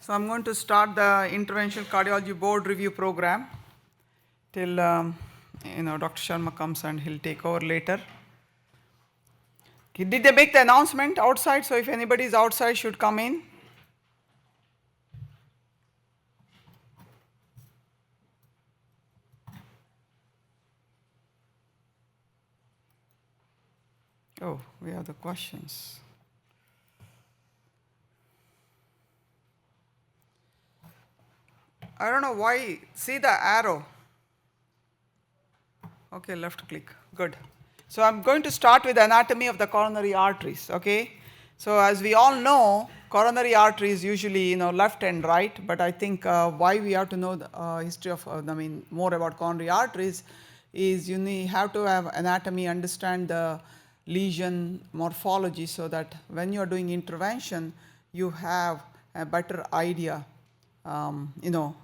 So I'm going to start the Interventional Cardiology Board Review program till Dr. Sharma comes and he'll take over later. Okay, did they make the announcement outside? So if anybody is outside, should come in. Oh, we have the questions. I don't know why. See the arrow. Okay, left click. Good. So I'm going to start with anatomy of the coronary arteries. Okay. So as we all know, coronary arteries usually left and right. But I think why we have to know the history of more about coronary arteries is you have to have anatomy, understand the lesion morphology, so that when you are doing intervention, you have a better idea.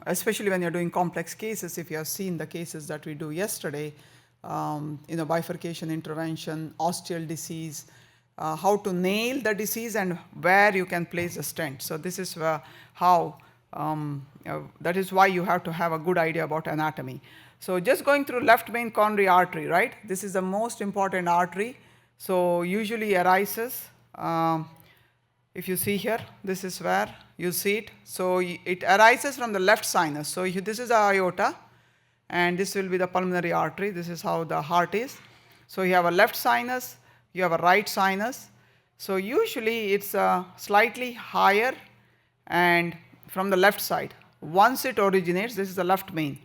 Especially when you're doing complex cases, if you have seen the cases that we do yesterday, bifurcation intervention, osteal disease, how to nail the disease and where you can place a stent. So this is how, that is why you have to have a good idea about anatomy. So just going through left main coronary artery, right? This is the most important artery. So usually arises, if you see here, this is where you see it. So it arises from the left sinus. So this is the aorta, and this will be the pulmonary artery. This is how the heart is. So you have a left sinus, you have a right sinus. So usually it's slightly higher and from the left side. Once it originates, this is the left main.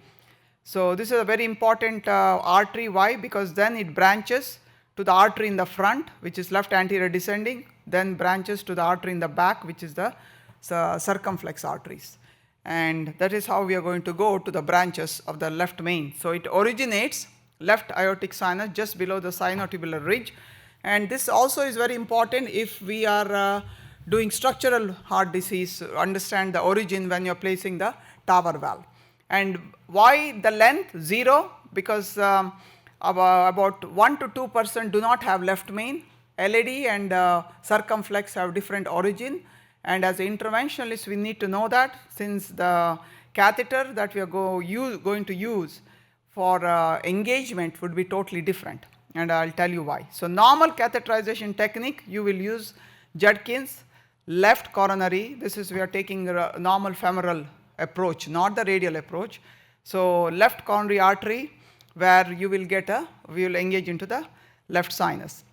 So this is a very important artery. Why? Because then it branches to the artery in the front, which is left anterior descending, then branches to the artery in the back, which is the circumflex arteries. And that is how we are going to go to the branches of the left main. So it originates left aortic sinus just below the sinotubular ridge. And this also is very important if we are doing structural heart disease, understand the origin when you're placing the TAVR valve. And why the length? 0, because about 1 to 2% do not have left main. LAD and circumflex have different origin. And as interventionalists, we need to know that, since the catheter that we are going to use for engagement would be totally different. And I'll tell you why. So normal catheterization technique, you will use Judkins, left coronary. This is, we are taking the normal femoral approach, not the radial approach. So left coronary artery, where you will we will engage into the left sinus.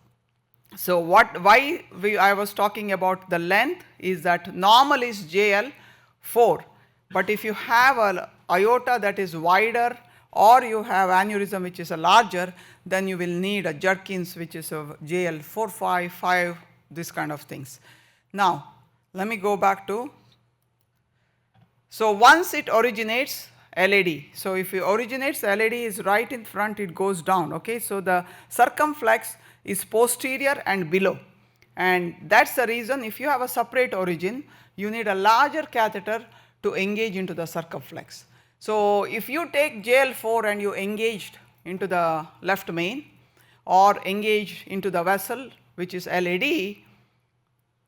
So why I was talking about the length is that normal is JL4, but if you have an aorta that is wider or you have aneurysm which is a larger, then you will need a Judkins which is a JL4, 5, this kind of things. Now let me go back to, so once it originates LAD, so if it originates, LAD is right in front, it goes down. Okay, so the circumflex is posterior and below, and that's the reason if you have a separate origin, you need a larger catheter to engage into the circumflex. So if you take JL4 and you engaged into the left main or engage into the vessel which is LAD,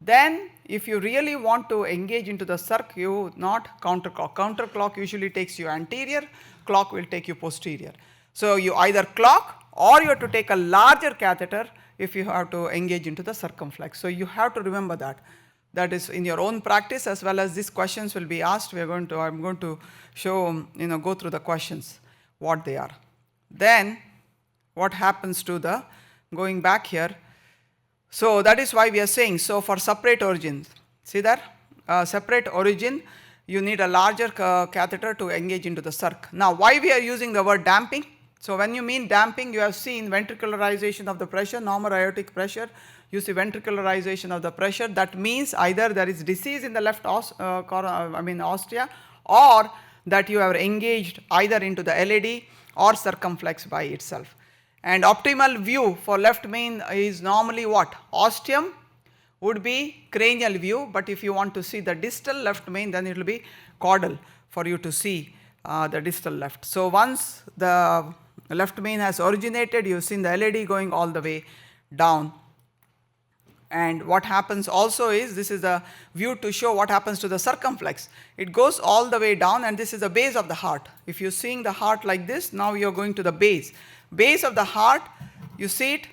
then if you really want to engage into the circ, you not counterclock. Counterclock usually takes you anterior, clock will take you posterior. So you either clock or you have to take a larger catheter if you have to engage into the circumflex. So you have to remember that. That is in your own practice, as well as these questions will be asked. I'm going to show, go through the questions, what they are. Then what happens to the, going back here, so that is why we are saying, so for separate origins, see that, separate origin, you need a larger catheter to engage into the circ. Now why we are using the word damping? So when you mean damping, you have seen ventricularization of the pressure, normal aortic pressure, you see ventricularization of the pressure. That means either there is disease in the left ostia, or that you have engaged either into the LAD or circumflex by itself. And optimal view for left main is normally what? Ostium would be cranial view, but if you want to see the distal left main, then it will be caudal for you to see the distal left. So once the left main has originated, you've seen the LAD going all the way down, And what happens also is, this is a view to show what happens to the circumflex. It goes all the way down, and this is the base of the heart. If you're seeing the heart like this, now you're going to the base. Base of the heart, you see it,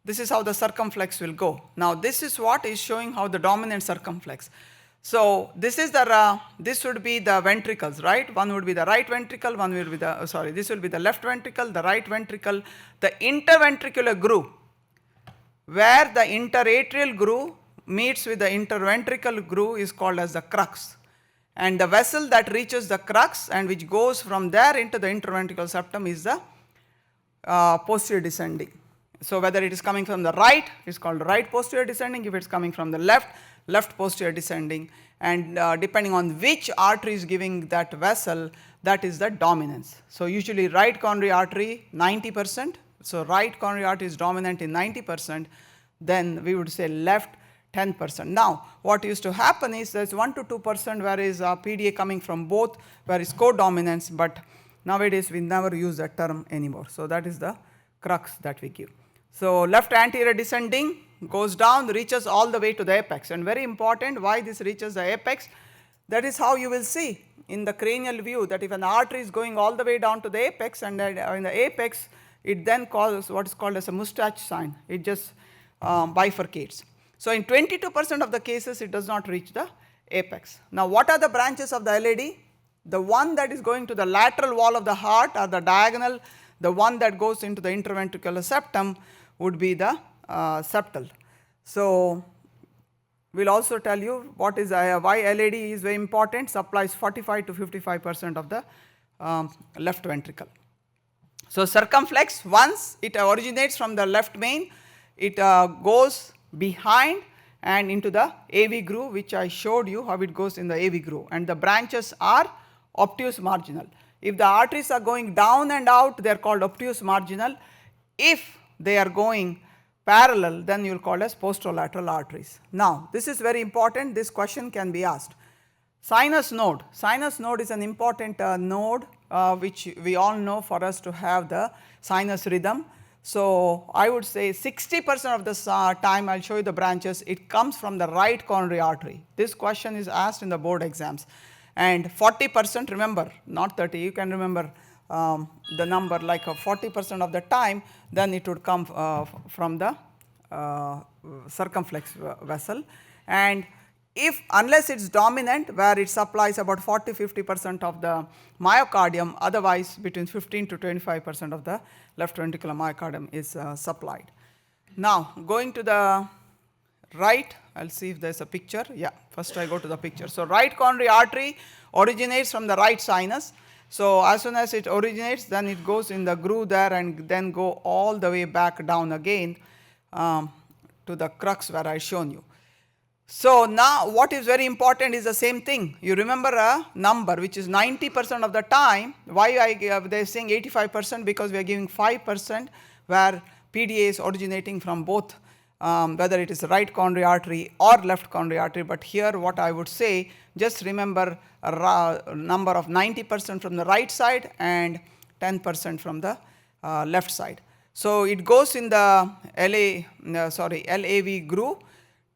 this is how the circumflex will go. Now this is what is showing how the dominant circumflex. So this is the, this would be the ventricles, right? One would be the right ventricle, one will be the, this will be the left ventricle, the right ventricle, the interventricular groove, where the interatrial groove meets with the interventricular groove is called as the crux. And the vessel that reaches the crux and which goes from there into the interventricular septum is the posterior descending. So whether it is coming from the right, it's called right posterior descending. If it's coming from the left, left posterior descending. And depending on which artery is giving that vessel, that is the dominance. So usually right coronary artery 90%. So right coronary artery is dominant in 90%, then we would say left 10%. Now what used to happen is there's 1 to 2% where is PDA coming from both, where is co-dominance, but nowadays we never use that term anymore. So that is the crux that we give. So left anterior descending goes down, reaches all the way to the apex, and very important why this reaches the apex, that is how you will see in the cranial view that if an artery is going all the way down to the apex, and in the apex it then causes what is called as a mustache sign. It just bifurcates. So in 22% of the cases it does not reach the apex. Now what are the branches of the LAD? The one that is going to the lateral wall of the heart, or the diagonal, the one that goes into the interventricular septum would be the septal. So we'll also tell you what is why LAD is very important, supplies 45 to 55% of the left ventricle. So circumflex, once it originates from the left main, it goes behind and into the AV groove, which I showed you how it goes in the AV groove, and the branches are obtuse marginal. If the arteries are going down and out, they are called obtuse marginal. If they are going parallel, then you will call as posterolateral arteries. Now this is very important, this question can be asked. Sinus node. Sinus node is an important node which we all know for us to have the sinus rhythm. So I would say 60% of the time, I'll show you the branches, it comes from the right coronary artery. This question is asked in the board exams. And 40%, remember, not 30, you can remember the number like 40% of the time, then it would come from the circumflex vessel. And if, unless it's dominant, where it supplies about 40-50% of the myocardium, otherwise between 15 to 25% of the left ventricular myocardium is supplied. Now going to the right, I'll see if there's a picture. Yeah, first I go to the picture. So right coronary artery originates from the right sinus. So as soon as it originates, then it goes in the groove there and then go all the way back down again to the crux where I shown you. So now what is very important is the same thing. You remember a number which is 90% of the time. Why they're saying 85%? Because we are giving 5% where PDA is originating from both, whether it is right coronary artery or left coronary artery. But here what I would say, just remember a number of 90% from the right side and 10% from the left side. So it goes in the LAV groove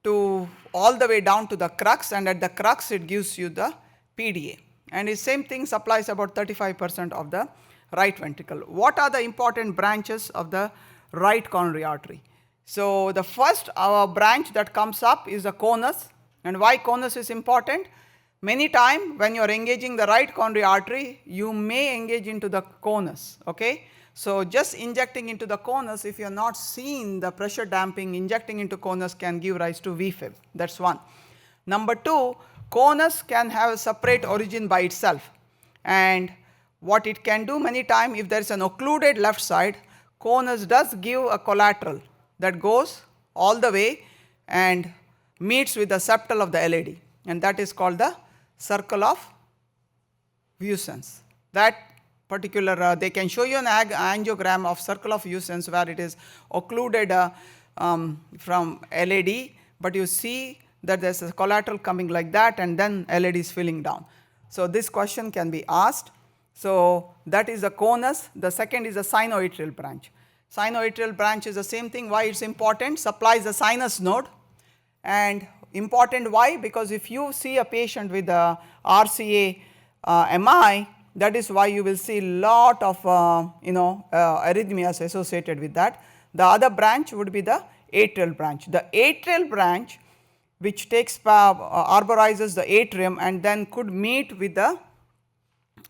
to all the way down to the crux, and at the crux it gives you the PDA. And the same thing supplies about 35% of the right ventricle. What are the important branches of the right coronary artery? So the first branch that comes up is the conus. And why conus is important? Many times when you are engaging the right coronary artery, you may engage into the conus, okay? So just injecting into the conus, if you are not seeing the pressure damping, injecting into conus can give rise to VFib. That's one. Number two, conus can have a separate origin by itself. And what it can do many times, if there is an occluded left side, conus does give a collateral that goes all the way and meets with the septal of the LAD. And that is called the circle of Vuissens. That particular, they can show you an angiogram of circle of Vuissens where it is occluded from LAD, but you see that there's a collateral coming like that and then LAD is filling down. So this question can be asked. So that is the conus. The second is the sinoatrial branch. Sinoatrial branch is the same thing. Why it's important? Supplies the sinus node, And important why? Because if you see a patient with a RCA MI, that is why you will see lot of arrhythmias associated with that. The other branch would be the atrial branch. The atrial branch, which takes arborizes the atrium and then could meet with the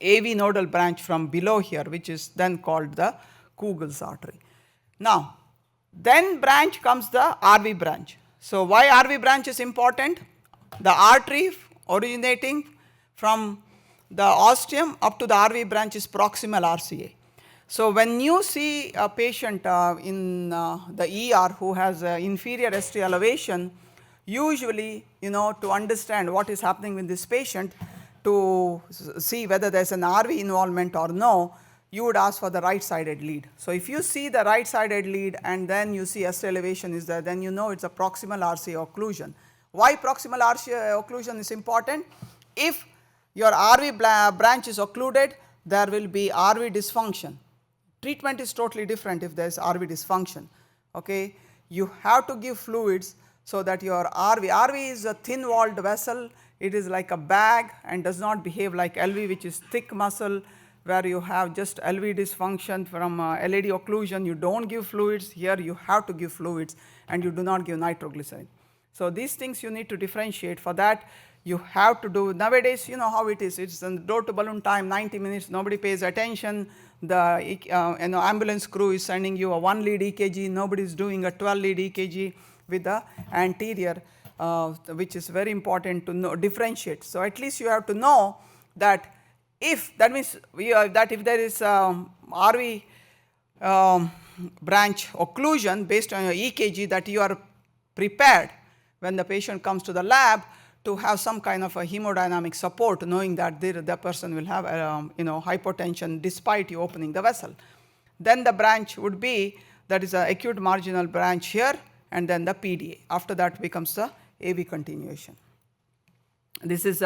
AV nodal branch from below here, which is then called the Kugel's artery. Now, then branch comes the RV branch. So, why RV branch is important? The artery originating from the ostium up to the RV branch is proximal RCA. So, when you see a patient in the ER who has inferior ST elevation, usually, to understand what is happening with this patient, to see whether there is an RV involvement or no, you would ask for the right sided lead. So, if you see the right sided lead and then you see ST elevation is there, then you know it is a proximal RCA occlusion. Why proximal RCA occlusion is important? If your RV branch is occluded, there will be RV dysfunction. Treatment is totally different if there is RV dysfunction. Okay? You have to give fluids so that your RV is a thin walled vessel, it is like a bag and does not behave like LV, which is thick muscle, where you have just LV dysfunction from LAD occlusion. You do not give fluids. Here you have to give fluids and you do not give nitroglycerin. So, these things you need to differentiate. For that you have to do, nowadays you know how it is, it is a door to balloon time, 90 minutes, nobody pays attention. The ambulance crew is sending you a 1 lead EKG, nobody is doing a 12 lead EKG with the anterior, which is very important to differentiate. So, at least you have to know that if that means that if there is RV branch occlusion based on your EKG, that you are prepared when the patient comes to the lab to have some kind of a hemodynamic support, knowing that the person will have hypotension despite you opening the vessel. Then the branch would be, that is an acute marginal branch here, and then the PDA. After that becomes the AV continuation. This is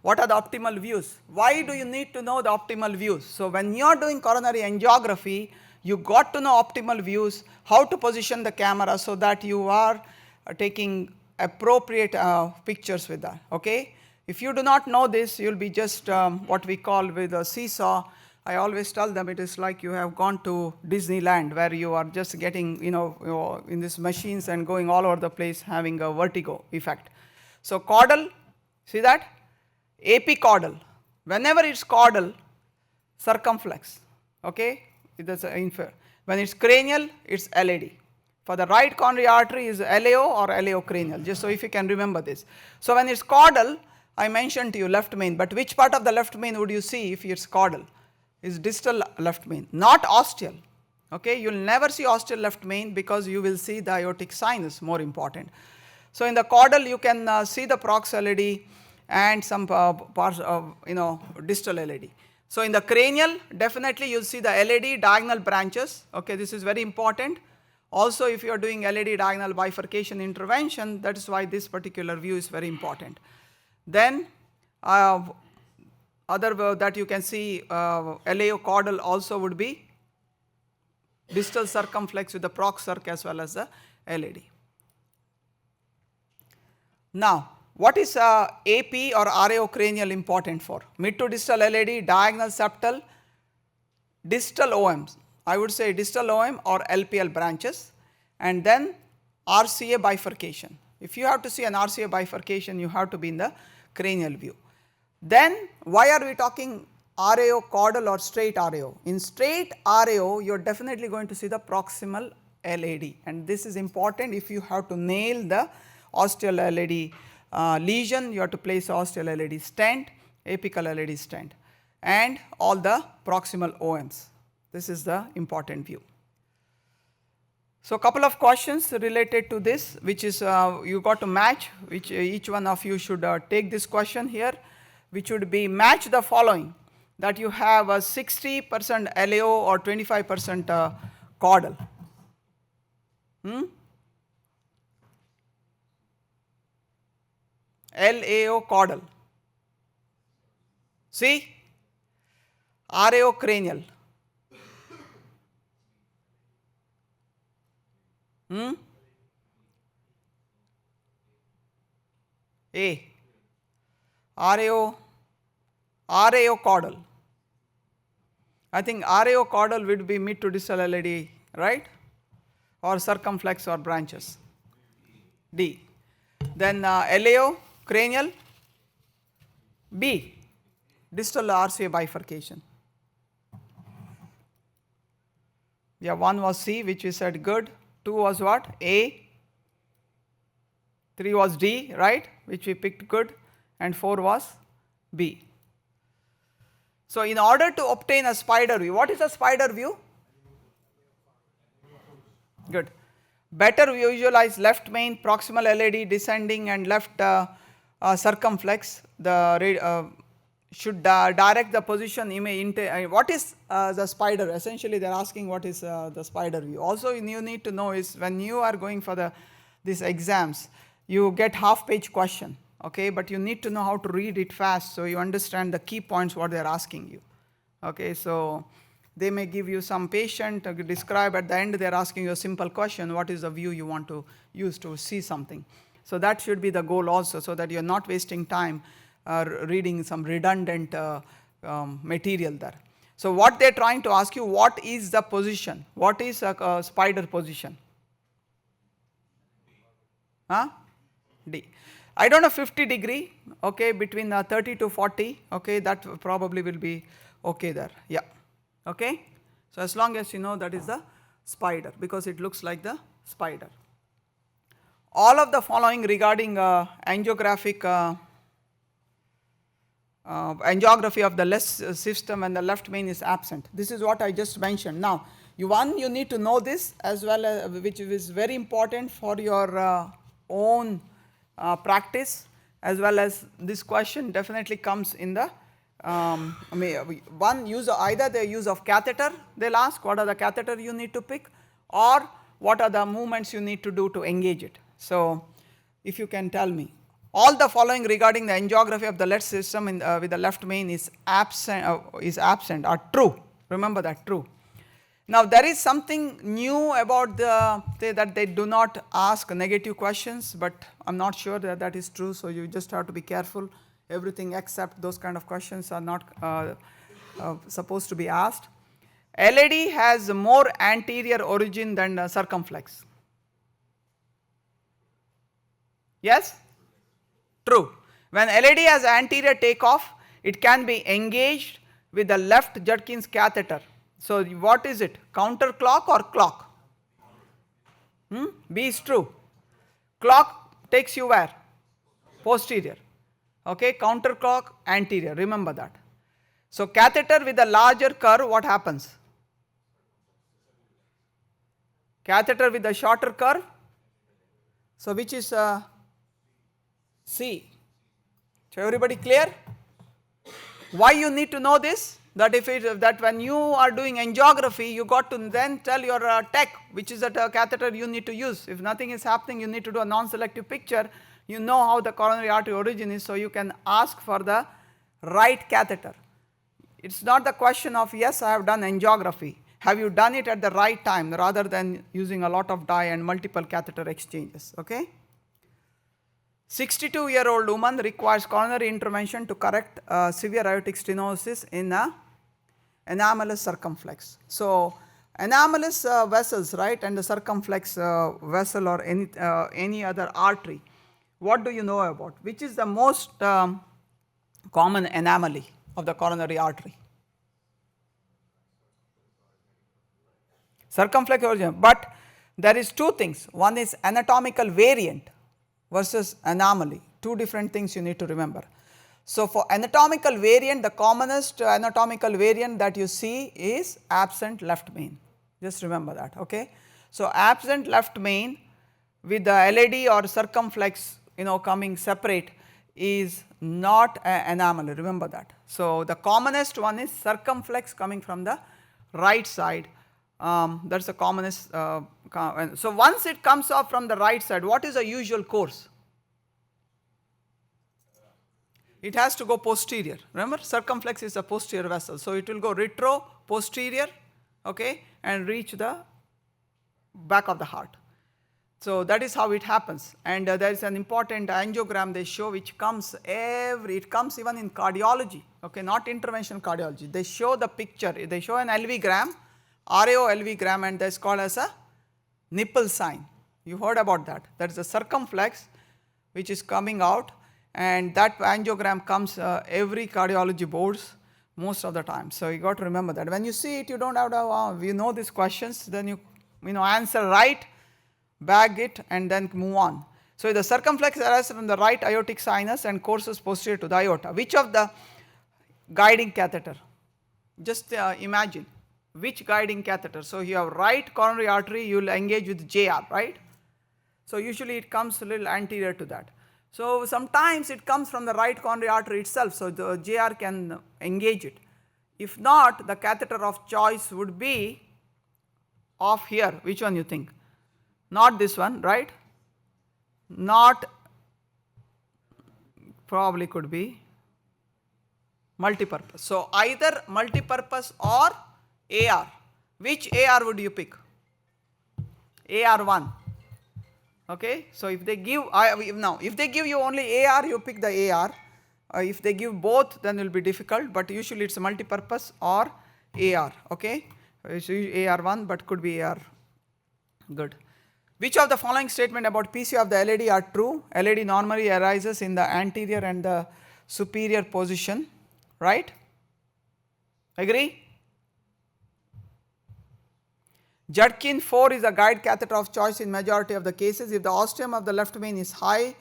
what are the optimal views? Why do you need to know the optimal views? So, when you are doing coronary angiography, you got to know optimal views, how to position the camera so that you are taking appropriate pictures with that. Okay? If you do not know this, you will be just what we call with a seesaw. I always tell them it is like you have gone to Disneyland, where you are just getting in these machines and going all over the place, having a vertigo effect. So, caudal, see that? Apicaudal. Whenever it is caudal, circumflex. Okay? It is when it is cranial, it is LAD. For the right coronary artery is LAO or LAO cranial, just so if you can remember this. So, when it is caudal, I mentioned to you left main, but which part of the left main would you see if it is caudal? Is distal left main, not ostial. Okay? You will never see ostial left main because you will see the aortic sinus, more important. So, in the caudal you can see the prox LAD and some parts of distal LAD. So, in the cranial definitely you will see the LAD diagonal branches. Okay? This is very important. Also, if you are doing LAD diagonal bifurcation intervention, that is why this particular view is very important. Then other that you can see LAO caudal also would be distal circumflex with the prox circ as well as the LAD. Now, what is AP or RAO cranial important for? Mid to distal LAD, diagonal septal, distal OMs. I would say distal OM or LPL branches, and then RCA bifurcation. If you have to see an RCA bifurcation, you have to be in the cranial view. Then why are we talking RAO caudal or straight RAO? In straight RAO, you are definitely going to see the proximal LAD, and this is important. If you have to nail the ostial LAD lesion, you have to place ostial LAD stent, apical LAD stent, and all the proximal OMs. This is the important view. So, couple of questions related to this, which is you got to match, which each one of you should take this question here, which would be match the following, that you have a 60% LAO or 25% caudal. LAO caudal. See? RAO cranial. A. RAO caudal. I think RAO caudal would be mid to distal LAD, right? Or circumflex or branches. D. Then LAO cranial. B. Distal RCA bifurcation. Yeah, one was C, which we said good. 2 was what? A. 3 was D, right? Which we picked good. And 4 was B. So in order to obtain a spider view, what is a spider view? Good. Better visualize left main, proximal LAD, descending and left circumflex. The should direct the position image. What is the spider? Essentially, they are asking what is the spider view. Also, you need to know is when you are going for these exams, you get half-page question, okay? But you need to know how to read it fast so you understand the key points what they are asking you, okay? So they may give you some patient describe at the end. They are asking you a simple question: what is the view you want to use to see something? So that should be the goal also, so that you are not wasting time reading some redundant material there. So what they are trying to ask you, what is the position? What is a spider position? Huh? D. I don't know, 50 degree, okay, between 30 to 40, okay, that probably will be okay there, yeah, okay. So as long as you know that is the spider, because it looks like the spider. All of the following regarding angiographic angiography of the left system and the left main is absent. This is what I just mentioned. Now, you need to know this as well, as, which is very important for your own practice, as well as this question definitely comes in the one use, either the use of catheter, they'll ask what are the catheter you need to pick, or what are the movements you need to do to engage it. So if you can tell me, all the following regarding the angiography of the left system with the left main is absent are true. Remember that, true. Now there is something new about that they do not ask negative questions, but I'm not sure that that is true, so you just have to be careful. Everything except those kind of questions are not supposed to be asked. LAD has more anterior origin than circumflex. Yes? True. When LAD has anterior takeoff, it can be engaged with the left Judkins catheter. So what is it? Counterclock or clock? B is true. Clock takes you where? Posterior. Okay, counterclock, anterior. Remember that. So catheter with a larger curve, what happens? Catheter with a shorter curve. So which is C. So everybody clear? Why you need to know this? That when you are doing angiography, you got to then tell your tech which is that catheter you need to use. If nothing is happening, you need to do a non-selective picture. You know how the coronary artery origin is, so you can ask for the right catheter. It's not the question of, yes, I have done angiography. Have you done it at the right time, rather than using a lot of dye and multiple catheter exchanges, okay? 62-year-old woman requires coronary intervention to correct severe aortic stenosis in a anomalous circumflex. So anomalous vessels, right, and the circumflex vessel or any other artery, what do you know about? Which is the most common anomaly of the coronary artery? Circumflex origin. But there is two things. One is anatomical variant versus anomaly. Two different things you need to remember. So for anatomical variant, the commonest anatomical variant that you see is absent left main. Just remember that, okay? So absent left main with the LAD or circumflex, coming separate is not an anomaly. Remember that. So the commonest one is circumflex coming from the right side. That's the commonest. So once it comes off from the right side, what is the usual course? It has to go posterior. Remember, circumflex is a posterior vessel, so it will go retro posterior, okay, and reach the back of the heart. So that is how it happens, and there is an important angiogram they show which comes it comes even in cardiology, okay, not interventional cardiology. They show the picture, they show an LV gram, RAO LV gram, and that's called as a nipple sign. You heard about that. That is a circumflex which is coming out, and that angiogram comes every cardiology boards most of the time. So you got to remember that. When you see it, you don't have to, you know these questions, then you answer right, bag it, and then move on. So the circumflex arises from the right aortic sinus and courses posterior to the aorta. Which of the guiding catheter? Just imagine which guiding catheter. So you have right coronary artery, you will engage with JR, right? So usually it comes a little anterior to that. So sometimes it comes from the right coronary artery itself, so the JR can engage it. If not, the catheter of choice would be off here. Which one you think? Not this one, right? Not, probably could be multipurpose. So either multipurpose or AR. Which AR would you pick? AR1. Okay, so if they give, now if they give you only AR, you pick the AR. If they give both, then it will be difficult, but usually it's multipurpose or AR, okay. It's AR1, but could be AR. Good. Which of the following statement about PC of the LAD are true? LAD normally arises in the anterior and the superior position, right? Agree? Judkin 4 is a guide catheter of choice in majority of the cases. If the ostium of the left main is high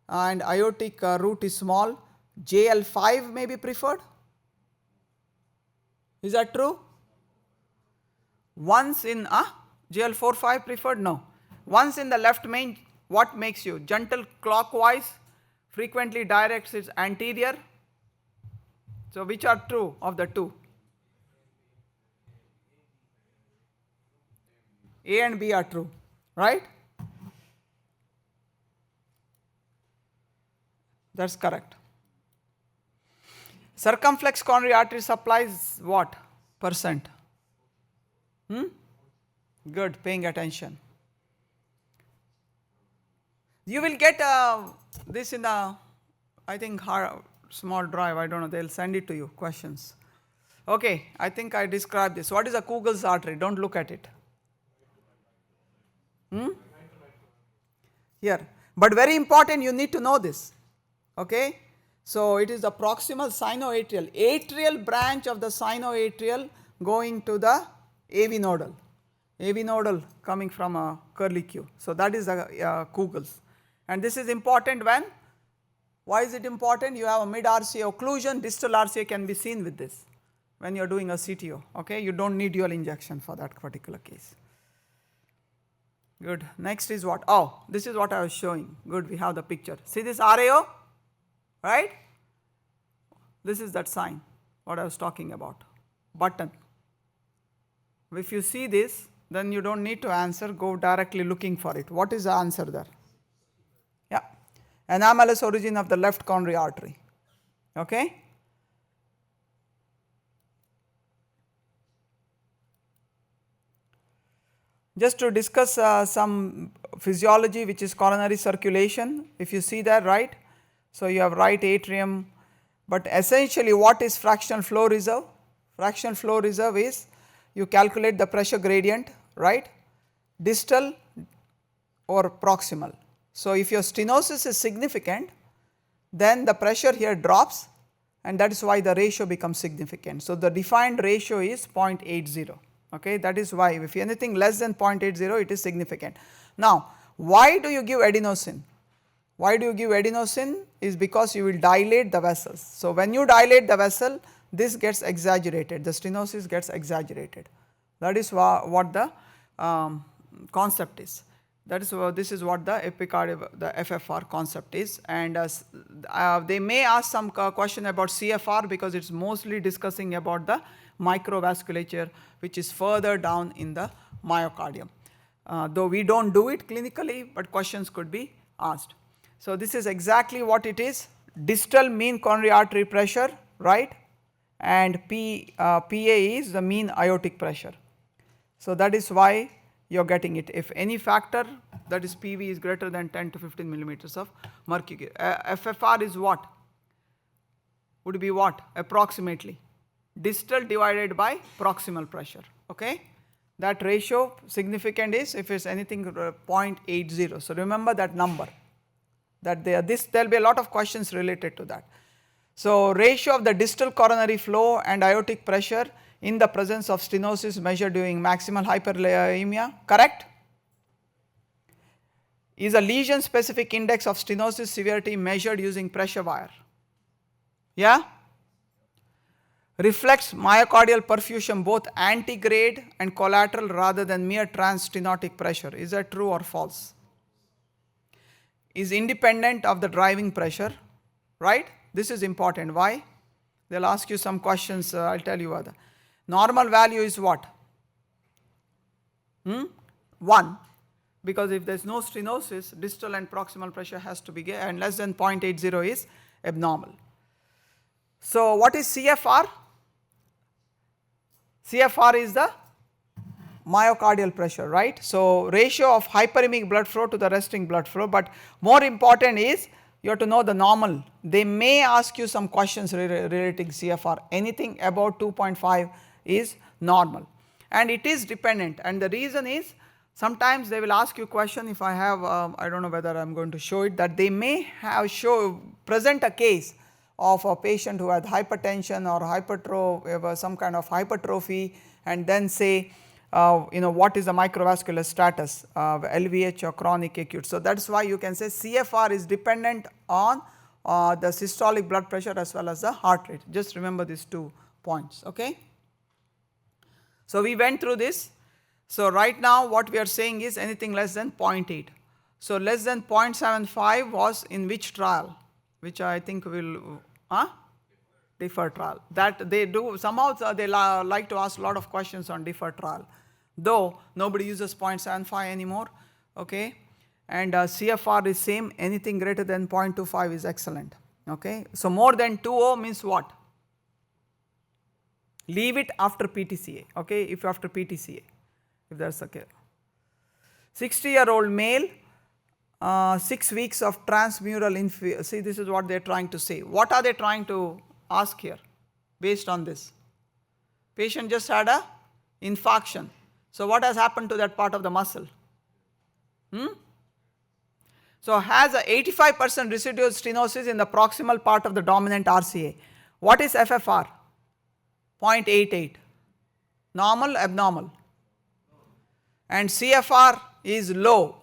and aortic root is small, JL5 may be preferred. Is that true? Once in JL4-5 preferred? No. Once in the left main, what makes you? Gentle clockwise, frequently directs its anterior. So which are true of the two? A and B are true, right? That's correct. Circumflex coronary artery supplies what percent? Good, paying attention. You will get this in a, I think, small drive, I don't know, they'll send it to you, questions. Okay, I think I described this. What is a Kugel's artery? Don't look at it. Here, but very important, you need to know this, okay. So it is the proximal sinoatrial, atrial branch of the sinoatrial going to the AV nodal coming from a curlicue. So that is the Kugel's. And this is important when? Why is it important? You have a mid RCA occlusion, distal RCA can be seen with this when you are doing a CTO, okay. You don't need dual injection for that particular case. Good. Next is what? Oh, this is what I was showing. Good, we have the picture. See this RAO, right? This is that sign, what I was talking about, button. If you see this, then you don't need to answer, go directly looking for it. What is the answer there? Yeah, anomalous origin of the left coronary artery, okay. Just to discuss some physiology, which is coronary circulation. If you see that, right? So you have right atrium, but essentially what is fractional flow reserve? Fractional flow reserve is you calculate the pressure gradient, right? Distal or proximal. So if your stenosis is significant, then the pressure here drops, and that is why the ratio becomes significant. So the defined ratio is 0.80. Okay, that is why if anything less than 0.80, it is significant. Now, why do you give adenosine? Why do you give adenosine? Is because you will dilate the vessels. So when you dilate the vessel, this gets exaggerated, the stenosis gets exaggerated. That is what the concept is. That is this is what the epicardial, the FFR concept is, and they may ask some question about CFR because it's mostly discussing about the microvasculature, which is further down in the myocardium. Though we don't do it clinically, but questions could be asked. So this is exactly what it is. Distal mean coronary artery pressure, right? And PA is the mean aortic pressure. So that is why you are getting it. If any factor, that is PV, is greater than 10 to 15 millimeters of mercury. FFR is what? Would be what? Approximately. Distal divided by proximal pressure. Okay? That ratio significant is if it's anything 0.80. So remember that number. That there will be a lot of questions related to that. So ratio of the distal coronary flow and aortic pressure in the presence of stenosis measured during maximal hyperemia, correct? Is a lesion specific index of stenosis severity measured using pressure wire. Yeah? Reflects myocardial perfusion both antegrade and collateral rather than mere transstenotic pressure. Is that true or false? Is independent of the driving pressure, right? This is important. Why? They'll ask you some questions, I'll tell you what. Normal value is what? 1. Because if there's no stenosis, distal and proximal pressure has to be and less than 0.80 is abnormal. So what is CFR? CFR is the myocardial pressure, right? So ratio of hyperemic blood flow to the resting blood flow, but more important is you have to know the normal. They may ask you some questions relating CFR. Anything above 2.5 is normal, and it is dependent, and the reason is sometimes they will ask you question. If I have, I don't know whether I'm going to show it, that they may have present a case of a patient who had hypertension or some kind of hypertrophy, and then say, what is the microvascular status, LVH or chronic acute. So that's why you can say CFR is dependent on the systolic blood pressure as well as the heart rate. Just remember these 2 points, okay? So we went through this. So right now what we are saying is anything less than 0.8. So less than 0.75 was in which trial? Which I think will, deferred trial. That they do, somehow they like to ask a lot of questions on deferred trial. Though nobody uses 0.75 anymore, okay? And CFR is same, anything greater than 0.25 is excellent, okay? So more than 2.0 means what? Leave it after PTCA, okay? If after PTCA, if that's okay. 60-year-old male, 6 weeks of transmural see, this is what they're trying to say. What are they trying to ask here based on this? Patient just had a infarction. So what has happened to that part of the muscle? So has a 85% residual stenosis in the proximal part of the dominant RCA. What is FFR? 0.88. Normal, abnormal. And CFR is low.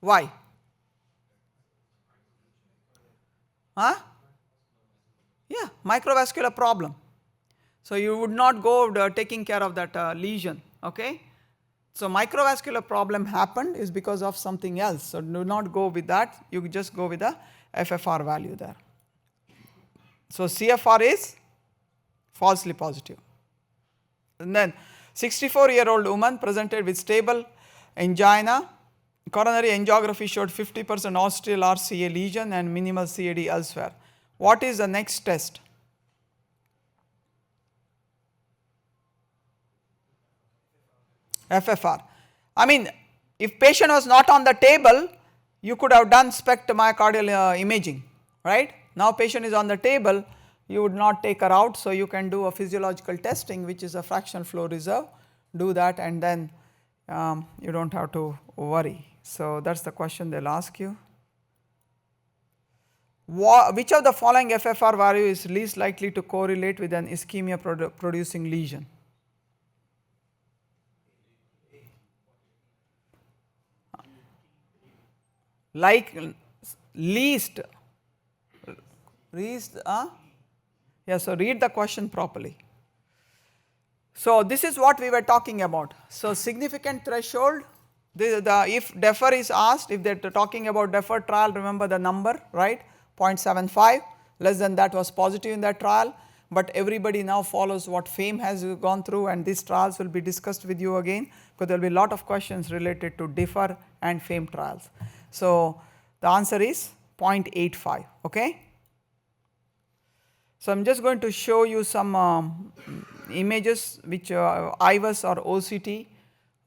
Why? Yeah, microvascular problem. So you would not go taking care of that lesion, okay? So microvascular problem happened is because of something else. So do not go with that. You just go with the FFR value there. So CFR is falsely positive. And then 64-year-old woman presented with stable angina. Coronary angiography showed 50% ostial RCA lesion and minimal CAD elsewhere. What is the next test? FFR. I mean, if patient was not on the table, you could have done SPECT myocardial imaging, right? Now patient is on the table, you would not take her out, so you can do a physiological testing, which is a fractional flow reserve. Do that, and then you don't have to worry. So that's the question they'll ask you. Which of the following FFR value is least likely to correlate with an ischemia producing lesion? Like least, yeah, so read the question properly. So this is what we were talking about. So significant threshold, if defer is asked, if they're talking about deferred trial, remember the number, right? 0.75, less than that was positive in that trial, but everybody now follows what FAME has gone through, and these trials will be discussed with you again, because there will be a lot of questions related to defer and FAME trials. So the answer is 0.85, okay? So I'm just going to show you some images which IVUS or OCT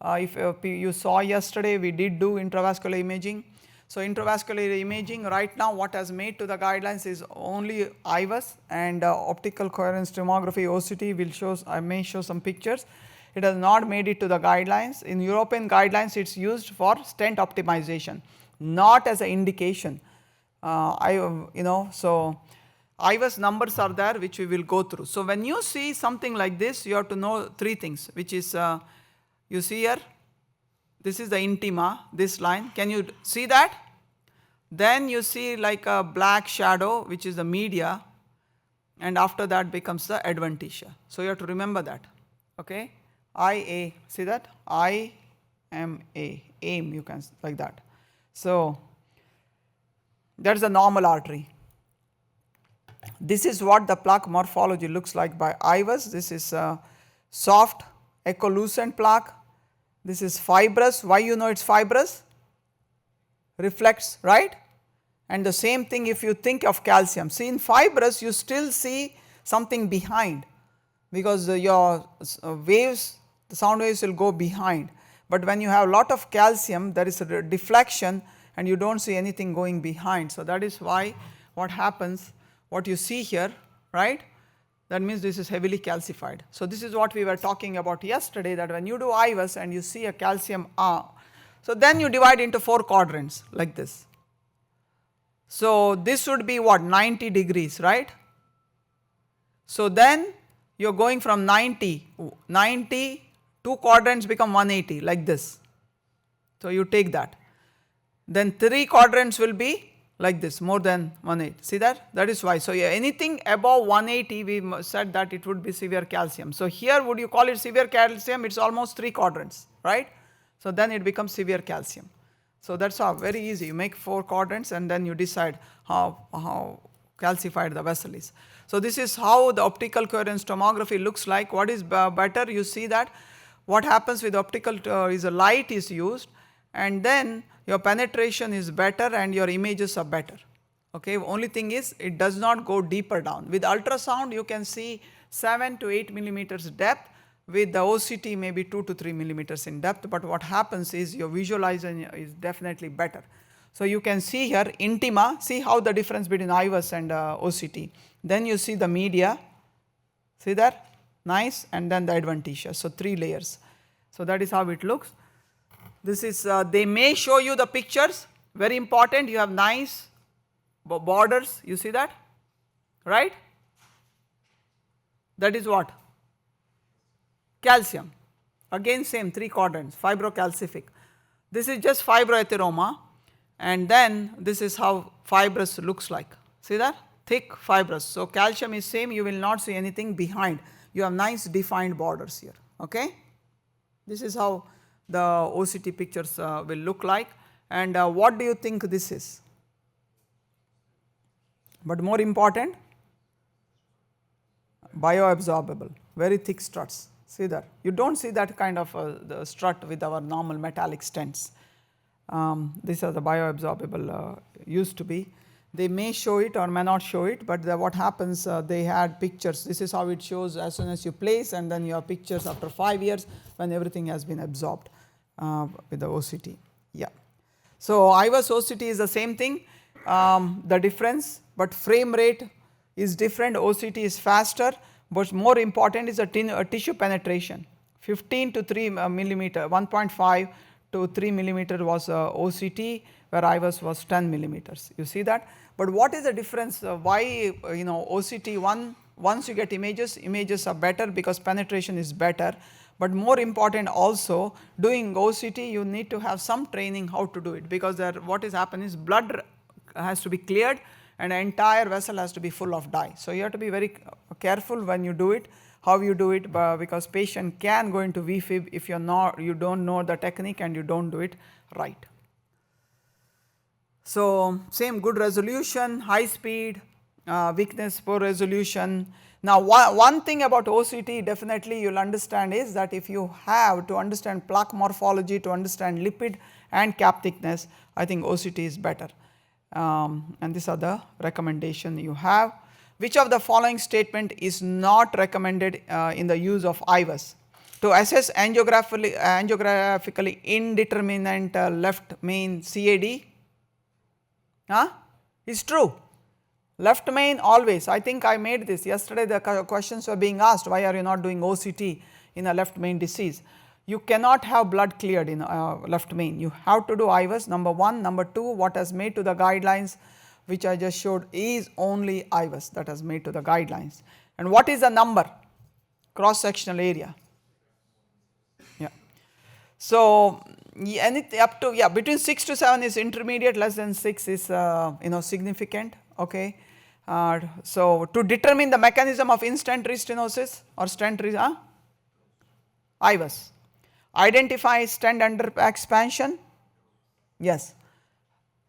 If you saw yesterday, we did do intravascular imaging. So intravascular imaging right now what has made to the guidelines is only IVUS and optical coherence tomography OCT will show, I may show some pictures. It has not made it to the guidelines. In European guidelines it is used for stent optimization, not as an indication. So IVUS numbers are there which we will go through. So when you see something like this, you have to know three things, which is you see here, this is the intima, this line, can you see that? Then you see like a black shadow which is the media, and after that becomes the adventitia. So you have to remember that, okay. IA, see that? IMA, aim you can like that. So that is the normal artery. This is what the plaque morphology looks like by IVUS. This is soft echolucent plaque. This is fibrous. Why you know it is fibrous? Reflects, right? And the same thing if you think of calcium. See, in fibrous you still see something behind, because your waves, the sound waves will go behind. But when you have a lot of calcium, there is a deflection and you do not see anything going behind. So that is why what happens, what you see here, right? That means this is heavily calcified. So this is what we were talking about yesterday, that when you do IVUS and you see a calcium so then you divide into 4 quadrants like this. So this would be what, 90 degrees, right? So then you are going from 90, 2 quadrants become 180 like this. So you take that. Then 3 quadrants will be like this, more than 180. See that? That is why. So anything above 180 we said that it would be severe calcium. So here would you call it severe calcium? It is almost 3 quadrants, right? So then it becomes severe calcium. So that is how, very easy. You make 4 quadrants and then you decide how calcified the vessel is. So this is how the optical coherence tomography looks like. What is better? You see that what happens with optical is a light is used, and then your penetration is better and your images are better. Okay, only thing is it does not go deeper down. With ultrasound you can see 7 to 8 millimeters depth, with the OCT maybe 2 to 3 millimeters in depth, but what happens is your visualization is definitely better. So you can see here intima, see how the difference between IVUS and OCT. Then you see the media, see that? Nice, and then the adventitia, so 3 layers. So that is how it looks. This is, they may show you the pictures, very important, you have nice borders, you see that, right? That is what? Calcium, again same 3 quadrants, fibrocalcific. This is just fibroateroma, and then this is how fibrous looks like, see that? Thick fibrous. So calcium is same, you will not see anything behind, you have nice defined borders here, okay? This is how the OCT pictures will look like. And what do you think this is? But more important, bioabsorbable, very thick struts. See that? You do not see that kind of the strut with our normal metallic stents. These are the bioabsorbable used to be. They may show it or may not show it, but what happens, they had pictures. This is how it shows as soon as you place, and then you have pictures after 5 years when everything has been absorbed with the OCT. Yeah. So IVUS OCT is the same thing, the difference, but frame rate is different. OCT is faster, but more important is a tissue penetration. 15 to 3 millimeter, 1.5 to 3 millimeter was OCT, where IVUS was 10 millimeters. You see that? But what is the difference? Why OCT once you get images are better because penetration is better. But more important also, doing OCT you need to have some training how to do it, because what is happening is blood has to be cleared and the entire vessel has to be full of dye. So you have to be very careful when you do it, how you do it, because patient can go into VFib if you don't know the technique and you don't do it right. So same good resolution, high speed, weakness, poor resolution. Now one thing about OCT definitely you will understand is that if you have to understand plaque morphology, to understand lipid and cap thickness, I think OCT is better. And these are the recommendation you have. Which of the following statement is not recommended in the use of IVUS? To assess angiographically indeterminate left main CAD, it's true. Left main always. I think I made this yesterday. The questions were being asked, why are you not doing OCT in a left main disease? You cannot have blood cleared in left main. You have to do IVUS, number 1. Number 2, what has made to the guidelines, which I just showed, is only IVUS that has made to the guidelines. And what is the number? Cross sectional area. Yeah. So anything up to, yeah, between 6 to 7 is intermediate, less than 6 is significant. Okay. So to determine the mechanism of in-stent restenosis or stent IVUS. Identify stent under expansion. Yes.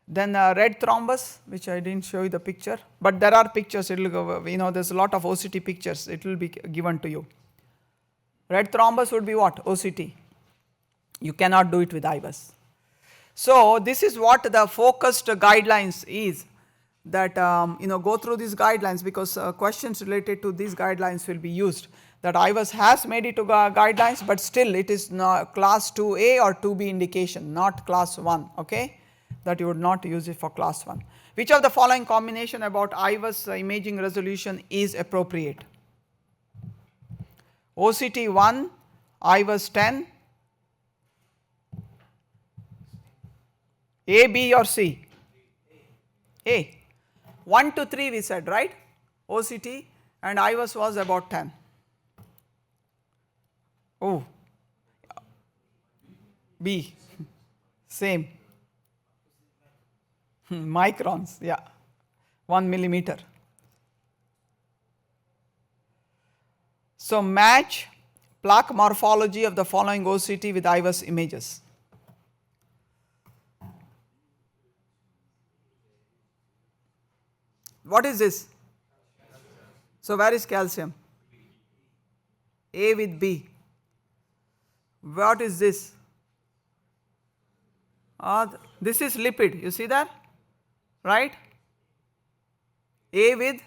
Then red thrombus, which I didn't show you the picture, but there are pictures. It will go. There's a lot of OCT pictures. It will be given to you. Red thrombus would be what? OCT. You cannot do it with IVUS. So this is what the focused guidelines is. That go through these guidelines, because questions related to these guidelines will be used. That IVUS has made it to guidelines, but still it is not class 2A or 2B indication, not class 1, okay? That you would not use it for class 1. Which of the following combination about IVUS imaging resolution is appropriate? OCT 1, IVUS 10, A, B or C? A. 1 to 3 we said, right? OCT, and IVUS was about 10. Oh, B, same. Microns, yeah, 1 millimeter. So match plaque morphology of the following OCT with IVUS images. What is this? So where is calcium? A with B. What is this? This is lipid, you see that? Right? A with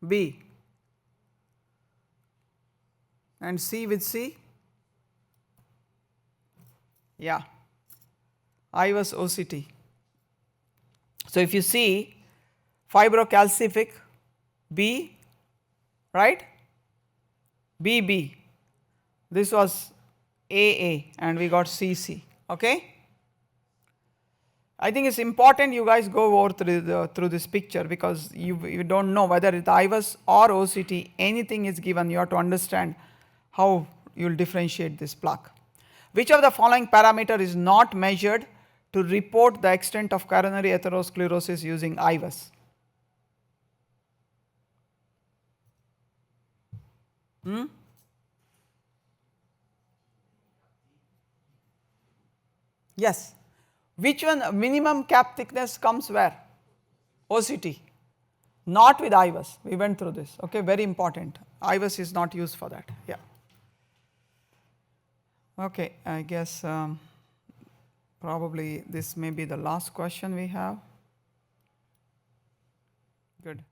B. And C with C? Yeah. IVUS OCT. So if you see fibrocalcific B, right? BB. This was AA and we got CC, okay? I think it's important you guys go over through this picture, because you don't know whether it's IVUS or OCT, anything is given, you have to understand how you will differentiate this plaque. Which of the following parameter is not measured to report the extent of coronary atherosclerosis using IVUS? Yes. Which one? Minimum cap thickness comes where? OCT. Not with IVUS. We went through this. Okay, very important. IVUS is not used for that. Yeah. Okay, I guess probably this may be the last question we have. Good.